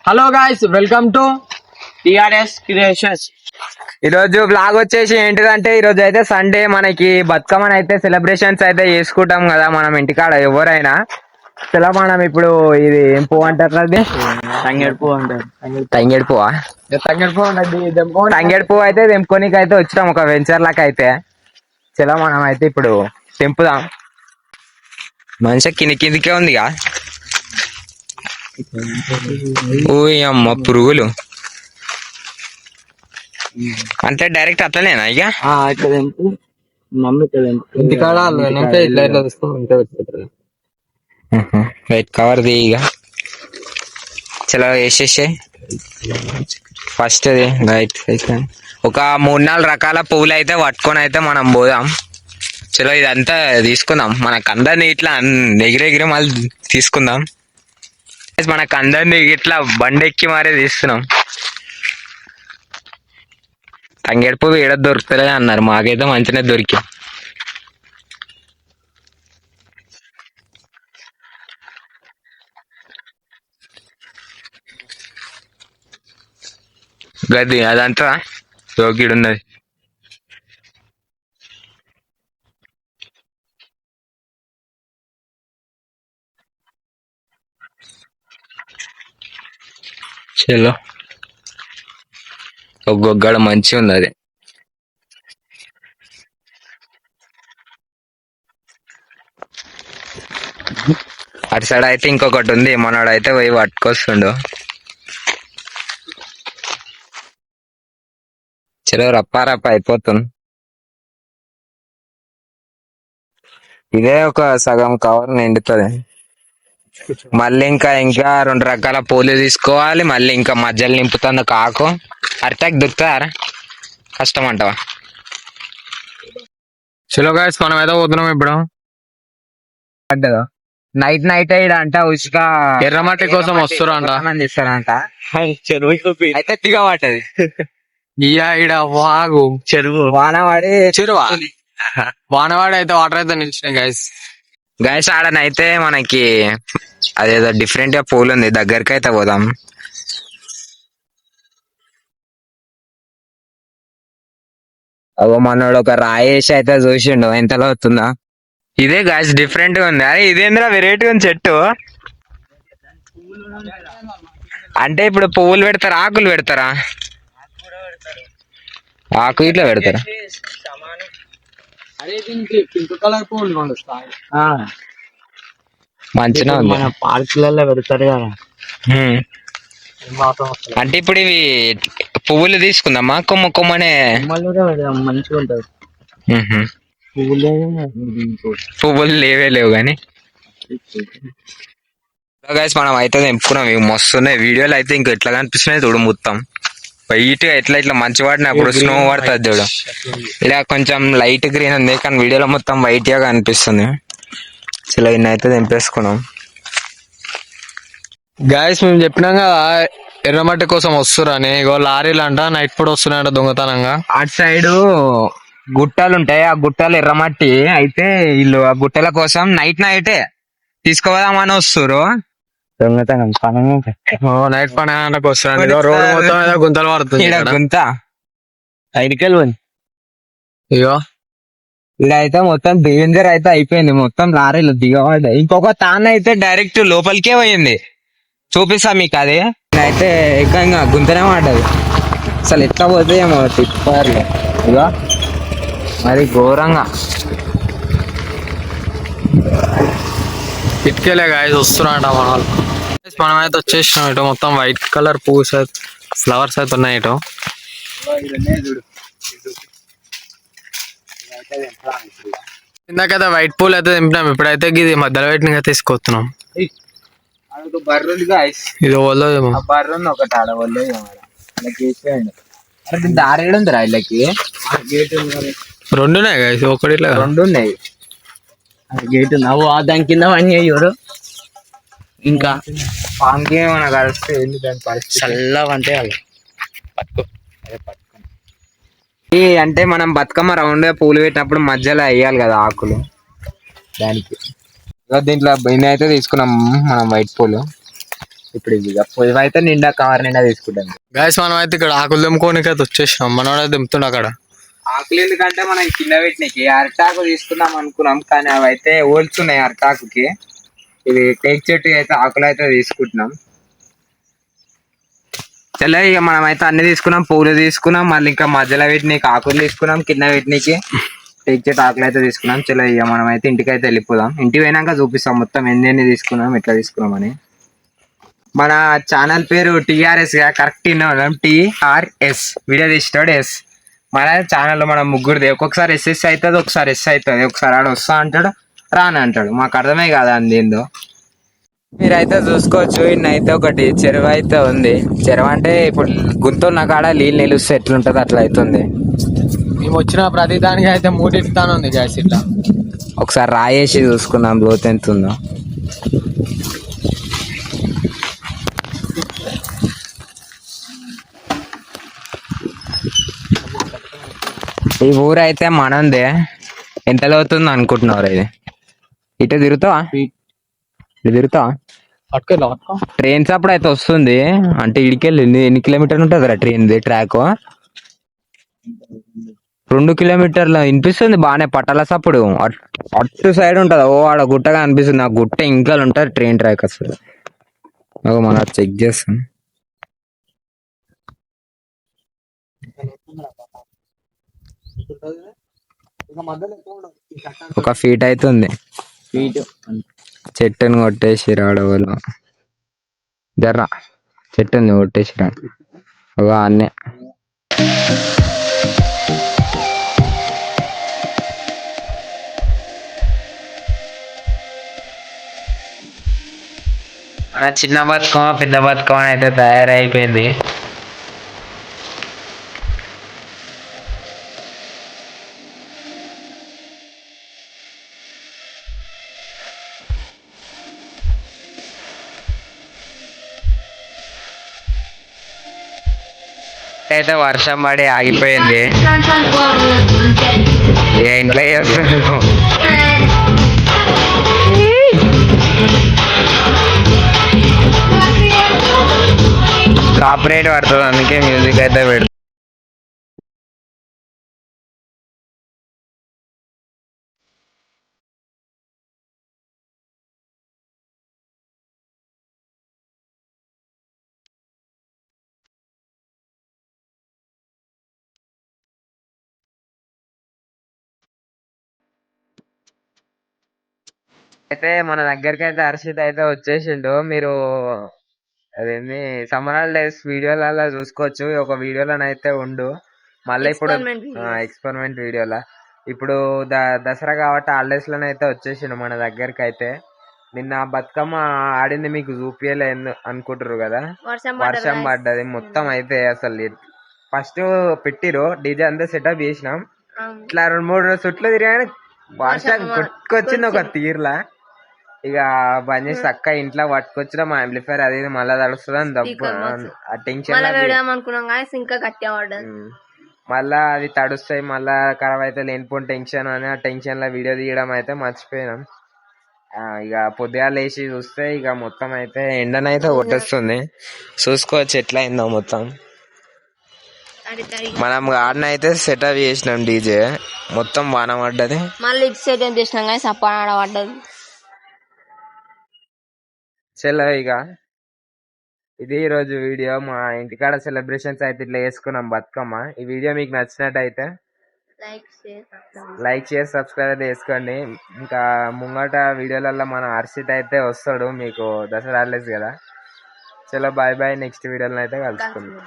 Hello guys, welcome to TRS creations. ఈరోజు blog వచ్చేసి ఏంటిదంటే, ఈరోజు అయితే సండే, మనకి బతుకమ్మని అయితే సెలబ్రేషన్స్ అయితే చేసుకుంటాం కదా మనం ఇంటికాడ ఎవరైనా. అసలు మనం ఇప్పుడు ఇది ఏం పువ్వు అంటారు, అది తంగేడు పువ్వు అంటారు. తంగేడు పువ్వా? తంగడి పువ్వు తంగేడు పువ్వు అయితే తెంపుకోనికి అయితే వచ్చినాం ఒక వెంచర్ లాగా అయితే. చలో మనం అయితే ఇప్పుడు తెంపుదాం. మంచిగా కిందికే ఉందిగా. ఓ అమ్మ పురుగులు అంటే డైరెక్ట్ అట్లనేనా ఇక? ఇట్లా తెంపు, మమ్మీ ఇట్లా తెంపు. ఇంటికాడ ఇట్లా ఇట్లా తీసుకుంటారు. రైట్ కవర్ ది ఇక. చలో వేసేసే ఫస్ట్ రైట్. ఒక 3-4 రకాల పువ్వులు అయితే పట్టుకొని అయితే మనం పోదాం. చలో ఇదంతా తీసుకుందాం, మనకు అందరినీ ఇట్లా ఎగిరెగిరి మళ్ళీ తీసుకుందాం. మనకు అందరినీ ఇట్లా బండెక్కి మరీ తీస్తున్నాం. తంగేడు పువ్వు ఏడ దొరుకుతలే అన్నారు, మాకైతే మంచిగా దొరికి. గది అదంతా జోకిడు ఉన్నది. చలో ఒక గొగ్గడ మంచిగా ఉంది అది. అటు సైడ్ అయితే ఇంకొకటి ఉంది, మనోడు అయితే పోయి పట్టుకొస్తుండు. చలో రప్ప అయిపోతుంది. ఇదే ఒక సగం కవర్ నిండుతుంది. మళ్ళీ ఇంకా 2 రకాల పూలు తీసుకోవాలి. మళ్ళీ ఇంకా మధ్యలో నింపుతుంది కాకు. అరిటాక్ దొరుకుతారా? కష్టం అంటావా? చలో గాయ్స్, మనం అయితే పోతున్నాం ఇప్పుడు. పడ్డదా నైట్ అయిడ అంట ఉసుక ఎర్రమట్టి కోసం వస్తారంట. ఇస్తారంట. చెరువు అయితే దిగ పట్టది. ఈడ వాగు చెరువు వానవాడి చెరువా వానవాడి అయితే వాటర్ అయితే నిలిచినాయి గాయస్. గాయస్ ఆడనైతే మనకి అదేదో డిఫరెంట్ గా పూలు ఉంది, దగ్గరికి అయితే పోదాం. అగో మనోడు ఒక రాయేసి అయితే చూసిండు, ఎంతలో అవుతుందా. ఇదే గాయస్ డిఫరెంట్ గా ఉంది. అరే ఇదేంద్రా వెరైటీగా ఉంది చెట్టు. అంటే ఇప్పుడు పువ్వులు పెడతారా, ఆకులు పెడతారా? ఆకు ఇట్లా పెడతారా? అరే దీనికి పింక్ కలర్ పువ్వులు మంచిగా ఉంది. మన పార్కులలో పెడతారు కదా. అంటే ఇప్పుడు ఇవి పువ్వులు తీసుకుందామా, కొమ్మనే? మంచిగా ఉంటది. పువ్వులు లేవు కానీ గైస్ మనం అయితే తెంపుకున్నాం. ఇవి మస్తున్నాయి. వీడియోలు అయితే ఇంకా ఎట్లా కనిపిస్తున్నాయి చూడు, మొత్తం వైట్ గా ఇట్లా మంచి పడినప్పుడు స్నో పడుతుంది చూడు. ఇలా కొంచెం లైట్ గ్రీన్ ఉంది కానీ వీడియోలో మొత్తం వైట్ గా కనిపిస్తుంది. ఇలా ఇన్ని అయితే తెంపేసుకున్నాం. గాయస్ మేము చెప్పినాం కదా ఎర్రమట్టి కోసం వస్తురని. ఇగో లారీలు అంట నైట్ పూట వస్తున్నాయంట దొంగతనంగా. అటు సైడ్ గుట్టలు ఉంటాయి, ఆ గుట్టలు ఎర్రమట్టి అయితే వీళ్ళు ఆ గుట్టల కోసం నైటే తీసుకోదామని వస్తురు. దొంగతనం నైట్ పని వస్తున్నాడు. రోడ్డు మొత్తం మీద గుంతలు పడుతుంది. గుంత ఐడికెళ్ళి ఇగో ఇదైతే మొత్తం డేంజర్ అయితే అయిపోయింది. మొత్తం లారీలు దిగబడ్డాయి. ఇంకొక తాన అయితే డైరెక్ట్ లోపలికే పోయింది. చూపిస్తా మీకు అది. అయితే ఏకంగా గుంతనే పడ్డది. అసలు ఎట్లా పోతే ఏమో తిప్పారు. ఇగో మరి ఘోరంగా ఇటుకెళ్ళే గాయస్ వస్తున్నాయంట మన వాళ్ళు. మనం అయితే వచ్చేసినాం. ఇటు మొత్తం వైట్ కలర్ పువ్వుస్ ఫ్లవర్స్ అయితే ఉన్నాయి. ఇటు ఇందాకైతే వైట్ పూలు అయితే తెంపినాం. ఇప్పుడైతే ఇది మధ్యలో పెట్టిన తీసుకొస్తున్నాం. ఇది వల్లేమో బర్రె ఉంది ఒకటి ఆడ వాళ్ళు దారి ఉందిరా వీళ్ళకి. 2 ఉన్నాయి గాయస్, ఒకటి ఇట్లా 2 ఉన్నాయి. గేట్ నవ్వు దాని కింద పని అయ్యారు. ఇంకా పాంకి ఏమైనా కలిస్తే దాని పరిస్థితి చల్లగా అంటే అంటే మనం బతుకమ్మ రౌండ్ గా పూలు పెట్టినప్పుడు మధ్యలో వేయాలి కదా ఆకులు, దానికి. దీంట్లో బిన్న అయితే తీసుకున్నాం మనం వైట్ పూలు. ఇప్పుడు ఇవైతే నిండా కవర్ నిండా తీసుకుంటాం. గైస్ మనం అయితే ఇక్కడ ఆకులు తెంపుకోనికి అయితే వచ్చేసినాం, మనోడైతే దింపుతుండ అక్కడ. ఆకులు ఎందుకంటే మనం కింద పెట్టినకి అరటాకు తీసుకుందాం అనుకున్నాం, కానీ అవి అయితే ఓల్చున్నాయి అరటాకుకి. ఇది టేక్ చెట్టు అయితే ఆకులు అయితే తీసుకుంటున్నాం. చలో ఇక మనం అయితే అన్ని తీసుకున్నాం, పూలు తీసుకున్నాం, మళ్ళీ ఇంకా మధ్యలో పెట్టినకి ఆకులు తీసుకున్నాం, కింద పెట్టినకి టేక్ చెట్టు ఆకులు అయితే తీసుకున్నాం. చలో ఇక మనం అయితే ఇంటికి అయితే వెళ్ళిపోదాం. ఇంటికి పోయినాక చూపిస్తాం మొత్తం ఎన్ని తీసుకున్నాం, ఎట్లా తీసుకున్నాం అని. మన ఛానల్ పేరు టీఆర్ఎస్ గా కరెక్ట్ టీఆర్ఎస్ వీడియో తీస్తాడు ఎస్. మన ఛానల్లో మనం ముగ్గురిది ఒక్కొక్కసారి ఎస్ఎస్ అవుతుంది, ఒకసారి ఎస్ అవుతుంది, ఒకసారి ఆడ వస్తా అంటాడు, రాని అంటాడు. మాకు అర్థమే కాదా అంది ఏందో. మీరైతే చూసుకోవచ్చు, ఇన్నైతే ఒకటి చెరువు అయితే ఉంది. చెరువు అంటే ఇప్పుడు గుంతున్న కాడ నీళ్ళు నిలుస్తే ఎట్లుంటది అట్లా అవుతుంది. మేము వచ్చిన ప్రతి దానికి అయితే మూటిస్తాను ఉంది గ్యాస్ ఇట్లా. ఒకసారి రాయేసి చూసుకుందాం లోతు ఎంత ఉందో. ఈ ఊరు అయితే మనందే. ఎంత లోతుందో అనుకుంటున్నారు ఇది? ఇటు తిరుగుతావా, ఇటు తిరుగుతావా? ట్రైన్స్ అప్పుడు అయితే వస్తుంది అంటే ఇడికెళ్ళి ఎన్ని కిలోమీటర్లు ఉంటుంది రా ట్రైన్ ట్రాక్? 2 కిలోమీటర్లు వినిపిస్తుంది బాగానే పట్టాల సప్పుడు. అటు సైడ్ ఉంటది, ఓ ఆడ గుట్టగా అనిపిస్తుంది. ఆ గుట్ట ఇంకా ఉంటది ట్రైన్ ట్రాక్ అసలు. మనం చెక్ చేస్తాం. ఒక ఫీట్ అవుతుంది. చెట్టుని కొట్టేసి రాడవాళ్ళు జర్రా, చెట్టుని కొట్టేసి రా అన్నే. మన చిన్న బతుకమ్మ పెద్ద బతుకమ్మ అయితే తయారైపోయింది. అయితే వర్షం పడి ఆగిపోయింది. ఇంట్లో కాపరేట్ పడుతుంది, అందుకే మ్యూజిక్ అయితే పెడుతుంది. అయితే మన దగ్గరికి అయితే హర్షిత్ అయితే వచ్చేసిండు. మీరు అదేంది సమ్మర్ హాలిడేస్ వీడియోలలో చూసుకోవచ్చు. ఒక వీడియోలోనైతే ఉండు, మళ్ళీ ఇప్పుడు ఎక్స్పెరిమెంట్ వీడియోలా. ఇప్పుడు దసరా కాబట్టి హాలిడేస్ లోనైతే వచ్చేసిండు మన దగ్గరికి. అయితే నిన్న బతుకమ్మ ఆడింది మీకు చూపియలే అనుకుంటారు కదా, వర్షం పడ్డది మొత్తం. అయితే అసలు ఫస్ట్ పెట్టిరు డీజే అంతా సెటప్ చేసినాం, ఇట్లా 2-3 చుట్లు తిరిగాని వర్షం కొట్టుకొచ్చింది ఒక తీర్లా. ఇక బంద్ చేసి అక్క ఇంట్లో పట్టుకొచ్చిన మా యాంప్లిఫైర్ అది మళ్ళా తడుస్తుందని దబ్బు ఆ టెన్షన్. మళ్ళా అది తడుస్తాయి, మళ్ళా ఖరాబ్ అయితే లేనిపోయిన టెన్షన్ అని ఆ టెన్షన్ లో వీడియో తీయడం అయితే మర్చిపోయినాం. ఇక పొద్దుగా లేచి చూస్తే ఇక మొత్తం అయితే ఎండనైతే కొట్టేస్తుంది. చూసుకోవచ్చు ఎట్లా అయిందో మొత్తం. మనం గార్డెన్ అయితే సెటప్ చేసినాం డీజే, మొత్తం వాన పడ్డది. మళ్ళీ సెటప్ చేసినాం కానీ సప్ప పడ్డది. చలో ఇక ఇది ఈరోజు వీడియో. మా ఇంటికాడ సెలబ్రేషన్స్ అయితే ఇట్లా చేసుకున్నాం బతుకమ్మ. ఈ వీడియో మీకు నచ్చినట్టయితే లైక్ షేర్ సబ్స్క్రైబ్ అయితే చేసుకోండి. ఇంకా ముంగట వీడియోలలో మన హర్షిత్ అయితే వస్తాడు మీకు దసరా హాలిడేస్ కదా. చలో బాయ్ బాయ్, నెక్స్ట్ వీడియోలో అయితే కలుసుకుందాం.